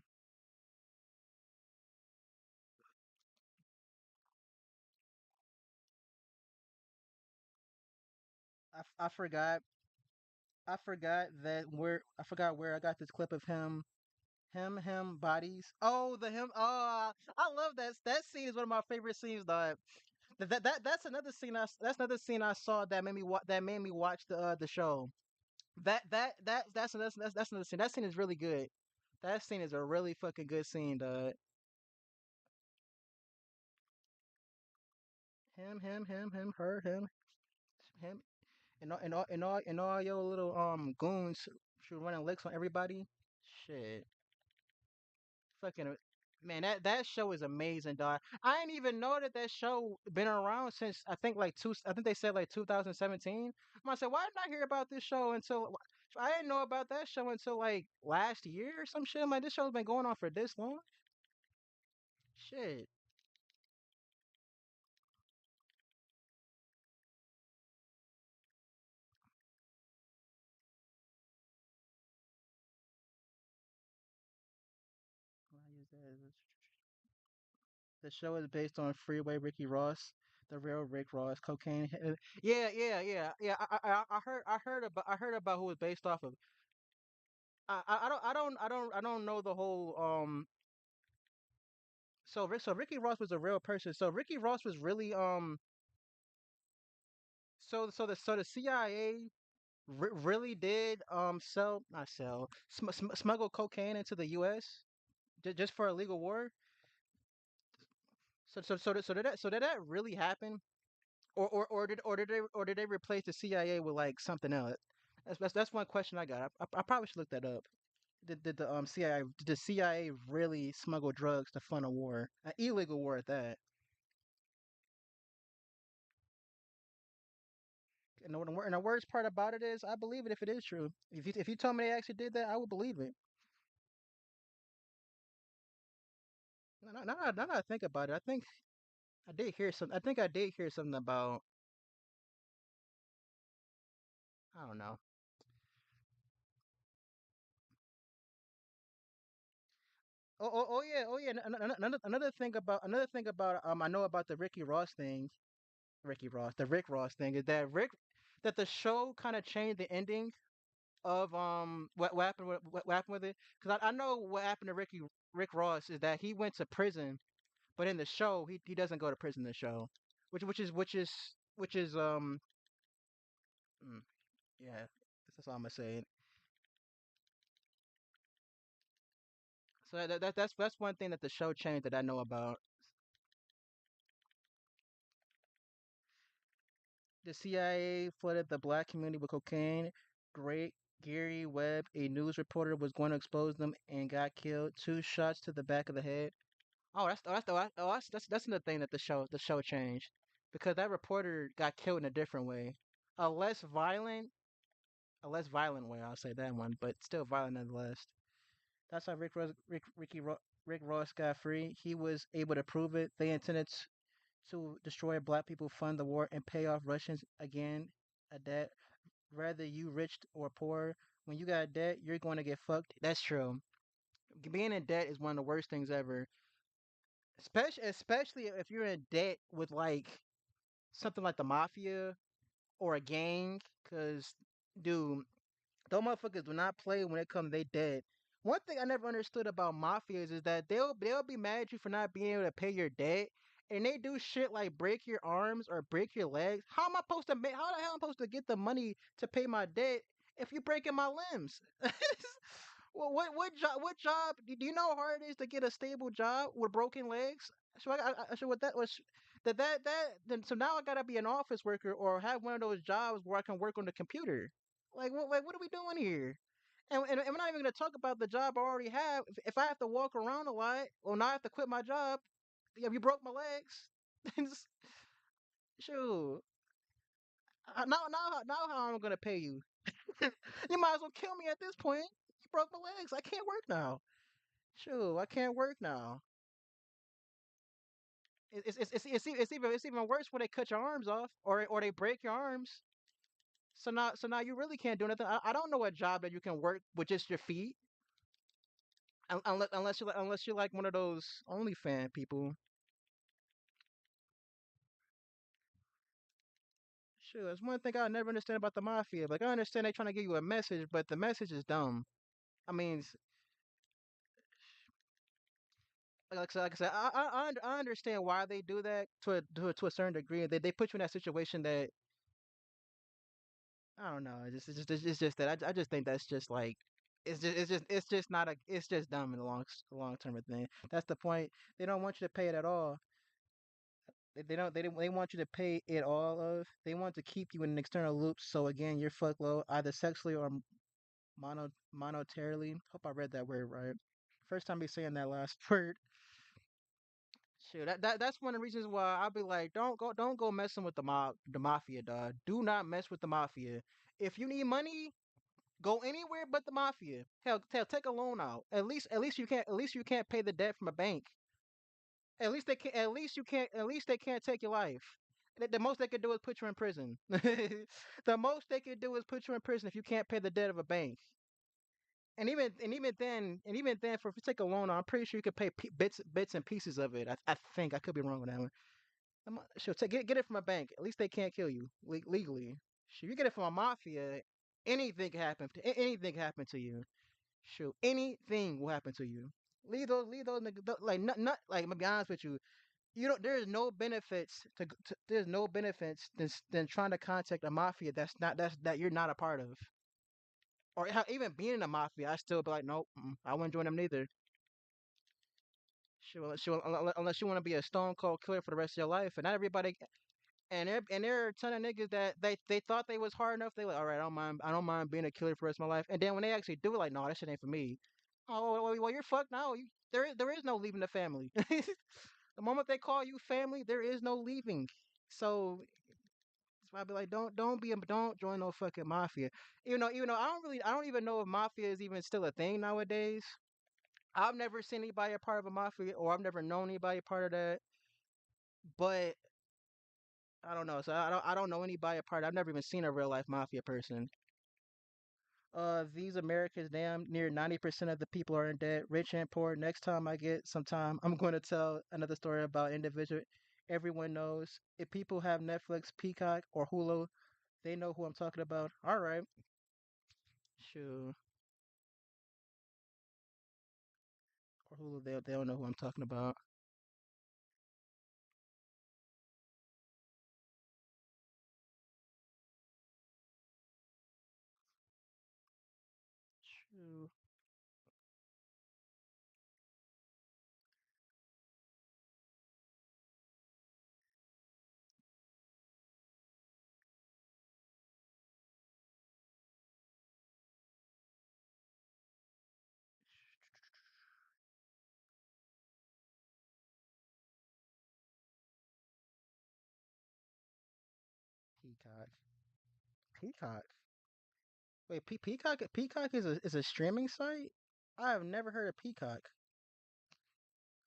I forgot. I forgot where I got this clip of him bodies. Oh, the him. Oh, I love that. That scene is one of my favorite scenes. Dog. That's another scene. That's another scene I saw that made me watch the show. That's another scene. That scene is really good. That scene is a really fucking good scene, dog. Him, him, and all your little goons should running licks on everybody. Shit. Fucking man, that show is amazing, dog. I didn't even know that that show been around since I think like two. I think they said like 2017. I said, why didn't I hear about this show until? I didn't know about that show until like last year or some shit. I'm like, this show's been going on for this long. Shit. Why use that as the show is based on Freeway Ricky Ross, the real Rick Ross, cocaine. Yeah, yeah, yeah, yeah. I heard about who it was based off of. I don't know the whole so Ricky Ross was a real person. So Ricky Ross was really so the CIA really did sell not sell smuggle cocaine into the U.S. Just for illegal war. So did that really happen? Or did they replace the CIA with like something else? That's one question I got. I probably should look that up. Did the CIA did the CIA really smuggle drugs to fund a war, an illegal war at that? And the worst part about it is, I believe it if it is true. If you told me they actually did that, I would believe it. Now that I think about it, I think I did hear some. I think I did hear something about. I don't know. Oh yeah. Another thing about I know about the Ricky Ross thing. The Rick Ross thing is that the show kind of changed the ending of what happened what happened with it, because I know what happened to Rick Ross is that he went to prison, but in the show he doesn't go to prison in the show, which is mm, yeah, that's all I'm gonna say. So that's one thing that the show changed that I know about. The CIA flooded the black community with cocaine. Great Gary Webb, a news reporter, was going to expose them and got killed. Two shots to the back of the head. That's another thing that the show changed, because that reporter got killed in a different way, a less violent a less violent way. I'll say that one, but still violent nonetheless. That's how Rick Ross got free. He was able to prove it. They intended to destroy black people, fund the war, and pay off Russians again a debt. Whether you rich or poor, when you got debt, you're going to get fucked. That's true. Being in debt is one of the worst things ever. Especially if you're in debt with like something like the mafia or a gang, because dude, those motherfuckers do not play when it comes they dead. One thing I never understood about mafias is that they'll be mad at you for not being able to pay your debt, and they do shit like break your arms or break your legs. How am I supposed to make? How the hell am I supposed to get the money to pay my debt if you breaking my limbs? Well, what job? Do you know how hard it is to get a stable job with broken legs? So so what that was then so now I gotta be an office worker or have one of those jobs where I can work on the computer. Like what are we doing here? And we're not even gonna talk about the job I already have. If I have to walk around a lot, or not have to quit my job, yeah, you broke my legs. Shoot, now how am I gonna pay you? You might as well kill me at this point. You broke my legs. I can't work now. Shoot, I can't work now. It's even worse when they cut your arms off or they break your arms. So now you really can't do nothing. I don't know a job that you can work with just your feet, unless you're like one of those OnlyFans people. Sure, that's one thing I never understand about the mafia. Like I understand they trying to give you a message, but the message is dumb. I mean, like I said, I understand why they do that to a certain degree. They put you in that situation that I don't know. It's just that I just think that's just like it's just not a it's just dumb in the long term thing. That's the point. They don't want you to pay it at all. They want you to pay it all of. They want to keep you in an external loop. So again, you're fucked low either sexually or monetarily. Hope I read that word right. First time me saying that last word. Shoot, that's one of the reasons why I'll be like, don't go messing with the mafia, dog. Do not mess with the mafia. If you need money, go anywhere but the mafia. Hell, take a loan out. At least you can't pay the debt from a bank. At least they can. At least you can't. At least they can't take your life. The most they could do is put you in prison. The most they could do is put you in prison if you can't pay the debt of a bank. And even then, for if you take a loan, I'm pretty sure you could pay bits and pieces of it. I think I could be wrong with that one. Sure, get it from a bank. At least they can't kill you legally. Sure, you get it from a mafia, anything can happen. Anything can happen to you. Sure, anything will happen to you. Leave those like not like. I'm gonna be honest with you. You don't. There's no benefits there's no benefits than trying to contact a mafia that you're not a part of, or even being in a mafia. I still be like, nope, I wouldn't join them neither. Unless you want to be a stone cold killer for the rest of your life, and not everybody. And there are a ton of niggas that they thought they was hard enough. They like, all right, I don't mind being a killer for the rest of my life. And then when they actually do it, like, no, that shit ain't for me. Oh, well, you're fucked now. There is no leaving the family. The moment they call you family, there is no leaving. So that's why I be like, don't join no fucking mafia. Even though I don't even know if mafia is even still a thing nowadays. I've never seen anybody a part of a mafia, or I've never known anybody a part of that. But I don't know. So I don't know anybody a part. I've never even seen a real life mafia person. These Americans, damn near 90% of the people are in debt, rich and poor. Next time I get some time, I'm going to tell another story about individual. Everyone knows if people have Netflix, Peacock, or Hulu, they know who I'm talking about. All right, sure. Or Hulu, they don't know who I'm talking about. True. Peacock. Peacock. Wait, Peacock is a streaming site? I have never heard of Peacock.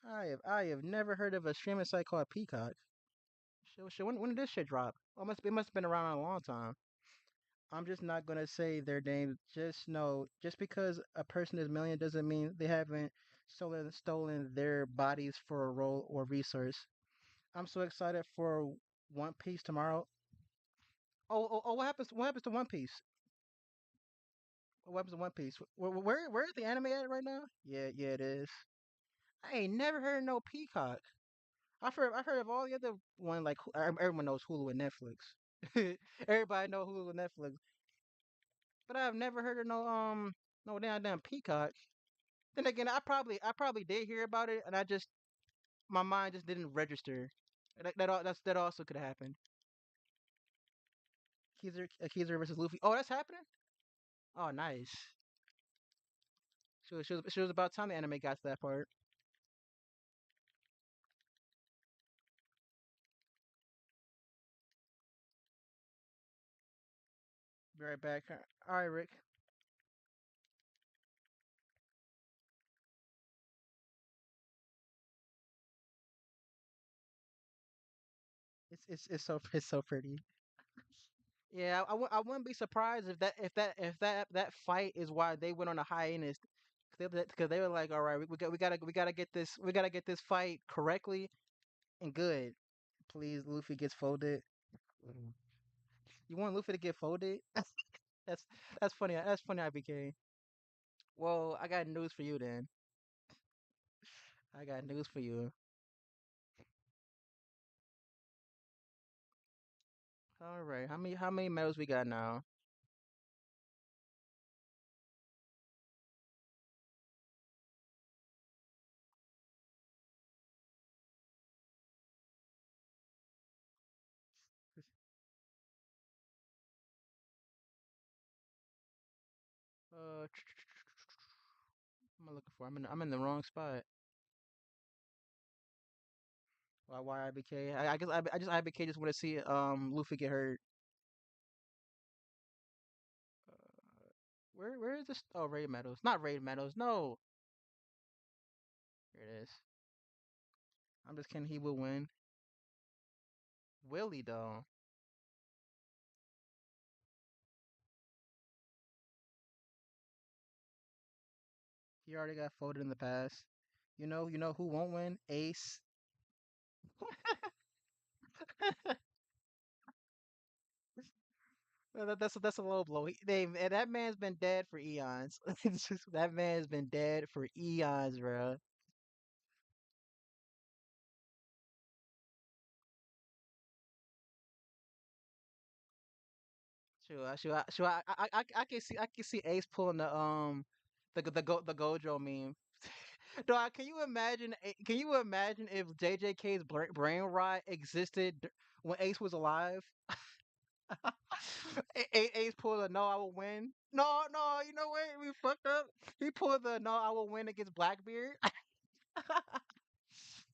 I have never heard of a streaming site called Peacock. When did this shit drop? Oh, it must have been around a long time. I'm just not gonna say their name. Just know, just because a person is million doesn't mean they haven't stolen their bodies for a role or resource. I'm so excited for One Piece tomorrow. Oh, what happens to One Piece? What happens to One Piece? Where is the anime at right now? Yeah, it is. I ain't never heard of no Peacock. I've heard of all the other one, like everyone knows Hulu and Netflix. Everybody know Hulu and Netflix, but I've never heard of no damn Peacock. Then again, I probably did hear about it, and my mind just didn't register. That also could have happened. Kizer versus Luffy. Oh, that's happening. Oh, nice. She was about time the anime got to that part. Be right back. All right, Rick. It's so pretty. Yeah, I wouldn't be surprised if that fight is why they went on a hiatus, because they were like, all right, we gotta get this fight correctly and good. Please, Luffy gets folded. Mhm. You want Luffy to get folded? That's that's funny. That's funny, IBK. Well, I got news for you then. I got news for you. All right, how many medals we got now? Uh, I'm looking for. I'm in the wrong spot. Why IBK? I guess I just IBK just want to see Luffy get hurt. Where is this? Oh, Raid Meadows. Not Raid Meadows. No. Here it is. I'm just kidding. He will win. Will he though? He already got folded in the past. You know who won't win? Ace. Well, that's a low blow. That man's been dead for eons. That man's been dead for eons, bro. Sure. I can see Ace pulling the Gojo meme. Dog, can you imagine if JJK's brain rot existed when Ace was alive? Ace pulled a no, I will win. No, no, you know what? We fucked up. He pulled the no, I will win against Blackbeard.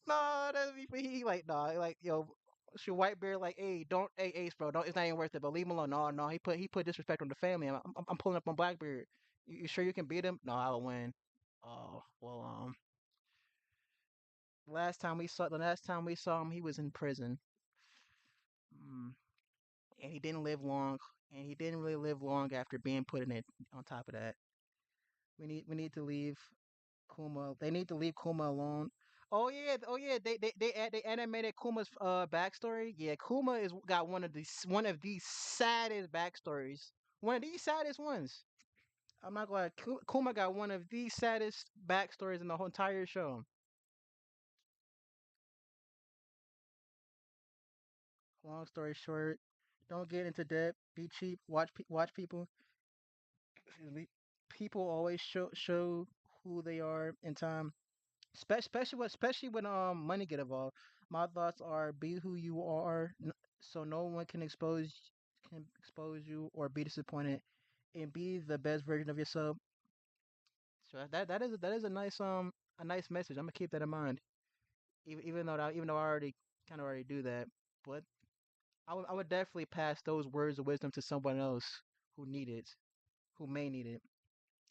No, that's he like no, like yo, shoot Whitebeard like, hey, don't, hey Ace, bro, don't, it's not even worth it, but leave him alone. No, no, he put disrespect on the family. I'm pulling up on Blackbeard. You sure you can beat him? No, I will win. Oh well, the last time we saw him, he was in prison. Mm. And he didn't live long, and he didn't really live long after being put in it. On top of that, we need to leave Kuma. They need to leave Kuma alone. Oh yeah. They animated Kuma's backstory. Yeah, Kuma is got one of the saddest backstories. One of the saddest ones. I'm not gonna lie. Kuma got one of the saddest backstories in the whole entire show. Long story short, don't get into debt. Be cheap. Watch people. Excuse me. People always show who they are in time. Especially when money get involved. My thoughts are be who you are, so no one can expose you or be disappointed, and be the best version of yourself. So that is a nice message. I'm gonna keep that in mind. Even though I already kind of already do that, but I would definitely pass those words of wisdom to someone else who need it, who may need it.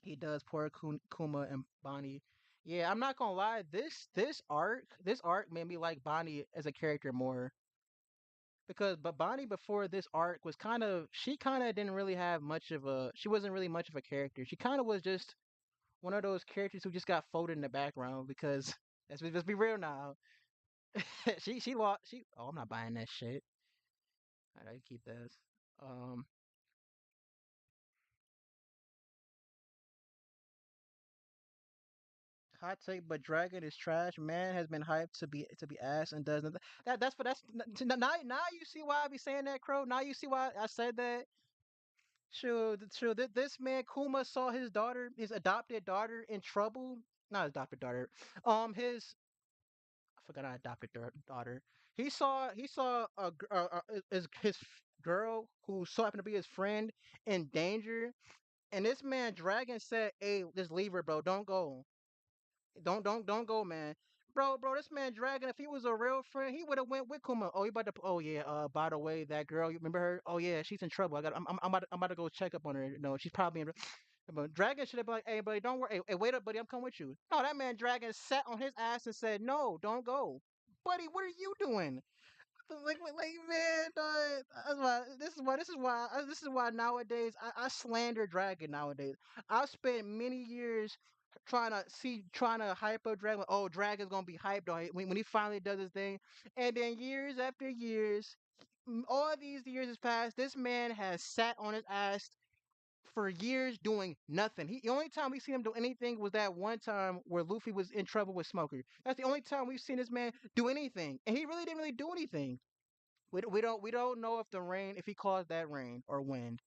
He does poor Kuma and Bonnie. Yeah, I'm not gonna lie. This arc made me like Bonnie as a character more because but Bonnie before this arc was she kind of didn't really have much of a she wasn't really much of a character. She kind of was just one of those characters who just got folded in the background because let's be real now. She lost she oh I'm not buying that shit. I gotta keep this. Um, Hot take, but Dragon is trash. Man has been hyped to be ass and does nothing. Now you see why I be saying that, Crow. Now you see why I said that. Sure. This man Kuma saw his adopted daughter, in trouble. Not adopted daughter. His I forgot I adopted daughter. He saw his girl who so happened to be his friend in danger, and this man Dragon said, "Hey, just leave her, bro. Don't go." Don't go, man. Bro, this man Dragon, if he was a real friend, he would have went with Kuma. Oh, he about to. Oh yeah. By the way, that girl, you remember her? Oh yeah, she's in trouble. I'm about to go check up on her. No, she's probably in. But Dragon should have been like, hey, buddy, don't worry. Hey, wait up, buddy, I'm coming with you. No, that man Dragon sat on his ass and said, no, don't go, buddy. What are you doing? Like man, that's why this is why nowadays I slander Dragon nowadays. I spent many years trying to hype up Dragon. Oh, Dragon's gonna be hyped on it when he finally does his thing, and then years after years, all these years has passed. This man has sat on his ass for years doing nothing. The only time we seen him do anything was that one time where Luffy was in trouble with Smoker. That's the only time we've seen this man do anything, and he really didn't really do anything. We don't know if the rain if he caused that rain or wind.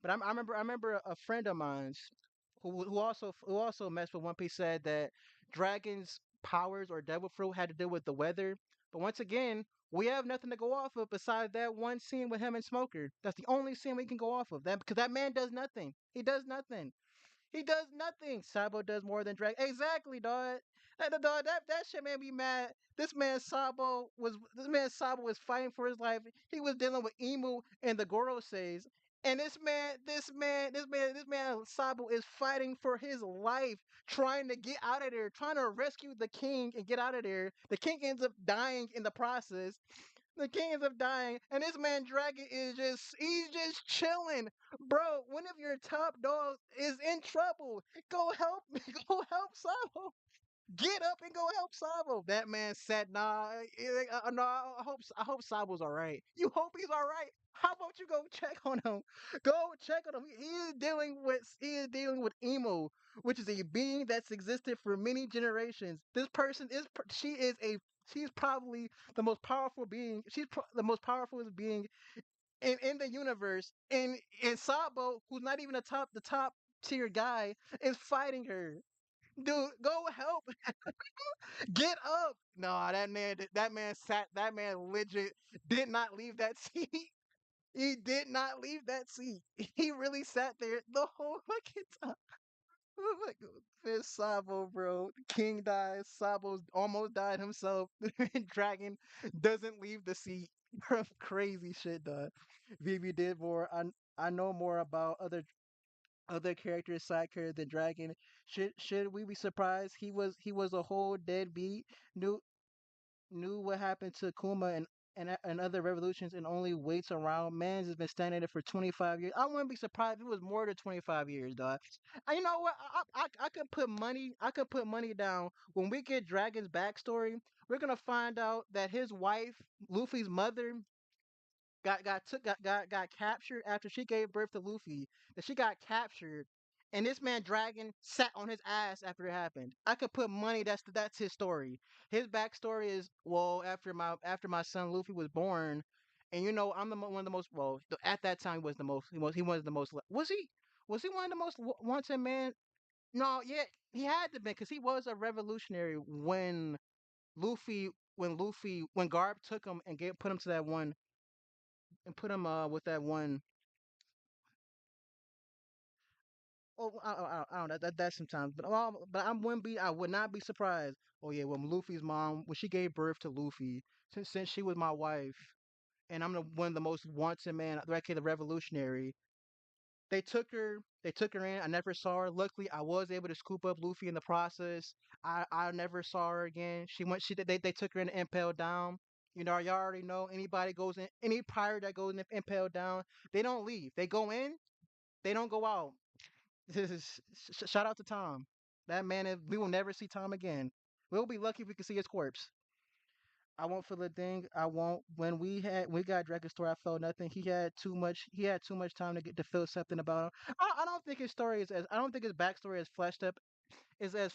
But I remember a friend of mine's who also messed with One Piece said that Dragon's powers or Devil Fruit had to do with the weather. But once again, we have nothing to go off of besides that one scene with him and Smoker. That's the only scene we can go off of. That because that man does nothing. He does nothing. He does nothing. Sabo does more than Dragon. Exactly, dog. That shit made me mad. This man Sabo was fighting for his life. He was dealing with Emu and the Goroseis. And this man Sabo is fighting for his life, trying to get out of there, trying to rescue the king and get out of there. The king ends up dying in the process. The king ends up dying, and this man Dragon he's just chilling. Bro, one of your top dogs is in trouble. Go help me, go help Sabo. Get up and go help Sabo. That man said, "Nah, nah. I hope Sabo's all right. You hope he's all right. How about you go check on him? Go check on him. He is dealing with Emo, which is a being that's existed for many generations. This person is she's probably the most powerful being. The most powerful being in the universe. And Sabo, who's not even the top tier guy, is fighting her. Dude, go help. Get up! No, that man legit did not leave that seat. He did not leave that seat. He really sat there the whole fucking time. Oh my God. This Sabo, bro. King dies. Sabo's almost died himself. Dragon doesn't leave the seat. Bro, crazy shit, dog. Vivi did more. I know more about other characters, side characters than Dragon. Should we be surprised? He was a whole deadbeat. Knew knew what happened to Kuma and other revolutions and only waits around. Mans has been standing there for 25 years. I wouldn't be surprised if it was more than 25 years, dog. And you know what? I could put money. I could put money down. When we get Dragon's backstory, we're gonna find out that his wife, Luffy's mother, got captured after she gave birth to Luffy. That she got captured, and this man Dragon sat on his ass after it happened. I could put money that's his story. His backstory is, well, after my son Luffy was born, and I'm one of the most, well, at that time he was the most he was the most was he one of the most wanted man? No, yeah, he had to be because he was a revolutionary when Garp took him and put him to that one and put him with that one. Oh, I don't know. That's sometimes, but I would not be surprised. Oh yeah, when Luffy's mom, when she gave birth to Luffy, since she was my wife, and I'm one of the most wanted man, like the revolutionary. They took her in. I never saw her. Luckily, I was able to scoop up Luffy in the process. I never saw her again. She went. They took her in and impaled down. Y'all already know. Any pirate that goes in impaled down, they don't leave. They go in. They don't go out. This is shout out to Tom. That man is. We will never see Tom again. We'll be lucky if we can see his corpse. I won't feel a thing. I won't. When we got Dragon's story, I felt nothing. He had too much. He had too much time to feel something about him. I don't think his story is as. I don't think his backstory is fleshed up. Is as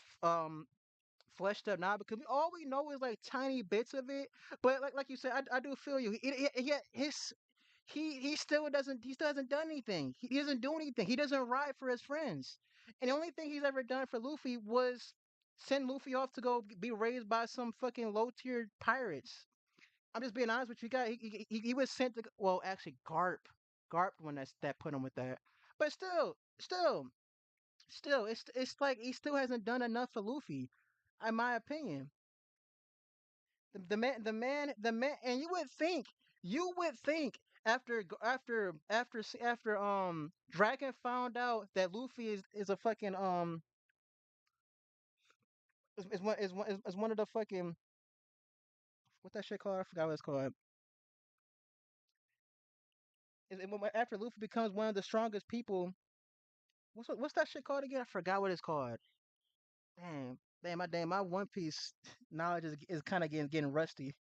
fleshed up now because all we know is like tiny bits of it. But like you said, I do feel you. He still hasn't done anything. He doesn't do anything. He doesn't ride for his friends. And the only thing he's ever done for Luffy was send Luffy off to go be raised by some fucking low tier pirates. I'm just being honest with you guys. He was sent to well actually Garp when that put him with that. But still it's like he still hasn't done enough for Luffy, in my opinion. The man, and you would think after Dragon found out that Luffy is a fucking is one of the fucking what that shit called? I forgot what it's called. After Luffy becomes one of the strongest people, what's that shit called again? I forgot what it's called. Damn, my One Piece knowledge is kind of getting rusty.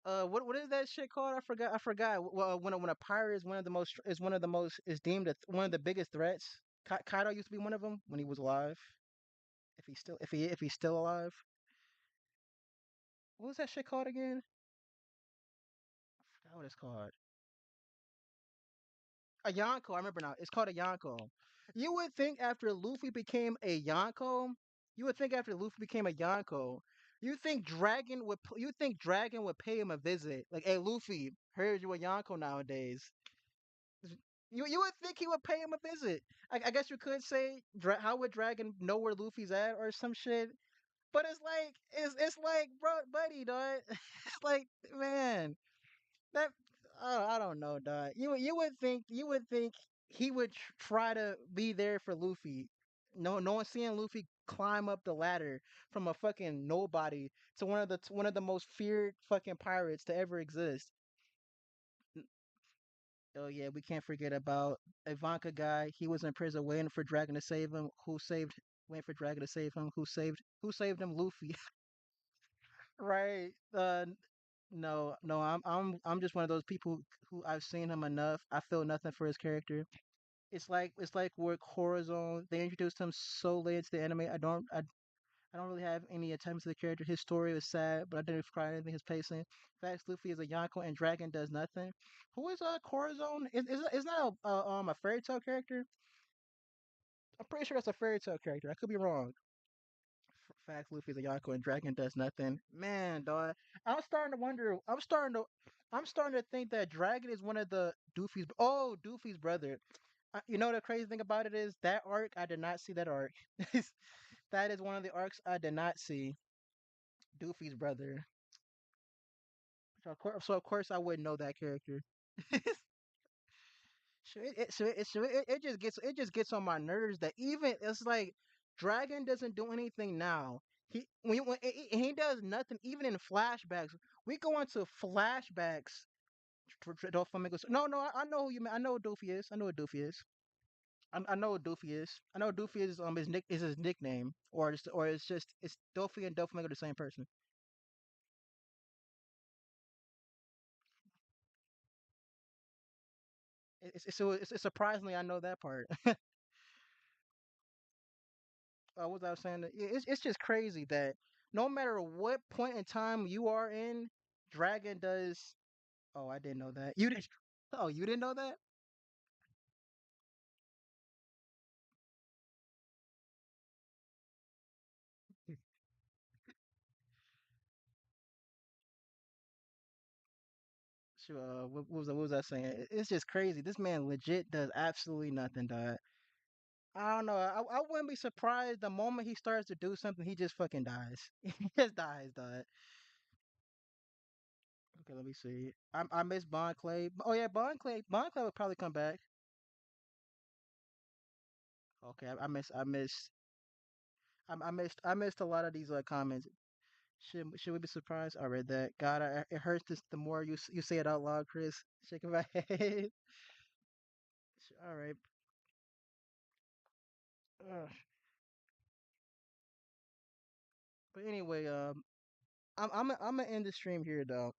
What is that shit called? I forgot. Well, when a pirate is deemed one of the biggest threats. Kaido used to be one of them when he was alive. If he's still alive. What was that shit called again? I forgot what it's called. A Yonko. I remember now. It's called a Yonko. You would think after Luffy became a Yonko, you would think after Luffy became a Yonko, you think Dragon would pay him a visit. Like, hey Luffy, heard you a Yonko nowadays. You would think he would pay him a visit. I guess you could say, how would Dragon know where Luffy's at or some shit? But it's like, bro, buddy, dog. It's like, man, that I don't know, dog. You would think he would try to be there for Luffy. No one seeing Luffy climb up the ladder from a fucking nobody to one of the most feared fucking pirates to ever exist. Oh yeah, we can't forget about Ivanka guy. He was in prison waiting for Dragon to save him. Waiting for Dragon to save him? Who saved him? Luffy. Right. No, no, I'm just one of those people who I've seen him enough. I feel nothing for his character. It's like with Corazon, they introduced him so late into the anime. I don't really have any attempts to the character. His story was sad, but I didn't cry anything. His pacing. Facts, Luffy is a Yonko and Dragon does nothing. Who is Corazon? Is that a fairy tale character? I'm pretty sure that's a fairy tale character. I could be wrong. Facts, Luffy is a Yonko and Dragon does nothing. Man, dog. I'm starting to wonder. I'm starting to think that Dragon is one of the Doofy's brother. You know the crazy thing about it is that arc. I did not see that arc. That is one of the arcs I did not see. Doofy's brother. So of course I wouldn't know that character. So it just gets on my nerves that even it's like Dragon doesn't do anything now. He does nothing even in flashbacks. We go into flashbacks. Doflamingo. No, no, I know who you mean. I know what Doofy is. I know what Doofy is. I know what Doofy is. I know Doofy is his nickname, or it's Doofy and Doflamingo the same person. It's surprisingly I know that part. What was I saying? It's just crazy that no matter what point in time you are in, Dragon does. Oh, I didn't know that. You didn't. Oh, you didn't know that? Sure. What was I saying? It's just crazy. This man legit does absolutely nothing, dog. I don't know. I wouldn't be surprised the moment he starts to do something, he just fucking dies. He just dies, dog. Okay, let me see. I miss Bond Clay. Oh yeah, Bond Clay. Bond Clay would probably come back. Okay, I missed a lot of these comments. Should we be surprised? I read that. God, it hurts this the more you say it out loud, Chris. Shaking my head. All right. Ugh. But anyway, I'm gonna end the stream here though.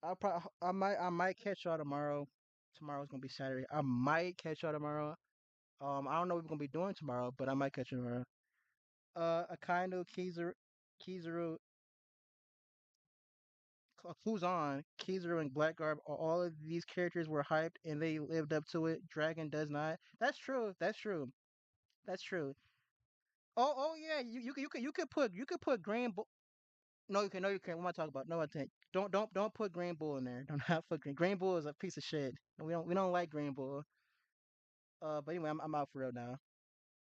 I might catch y'all tomorrow. Tomorrow's gonna be Saturday. I might catch y'all tomorrow. I don't know what we're gonna be doing tomorrow, but I might catch you tomorrow. Akainu, Kizaru, who's on? Kizaru and Blackguard. All of these characters were hyped and they lived up to it. Dragon does not. That's true. That's true. That's true. Oh yeah. You could put Green Bull. No, you can. No, you can't. What am I talking about? No, I think. Don't put Green Bull in there. Don't not put Green Bull is a piece of shit. We don't like Green Bull. But anyway, I'm out for real now.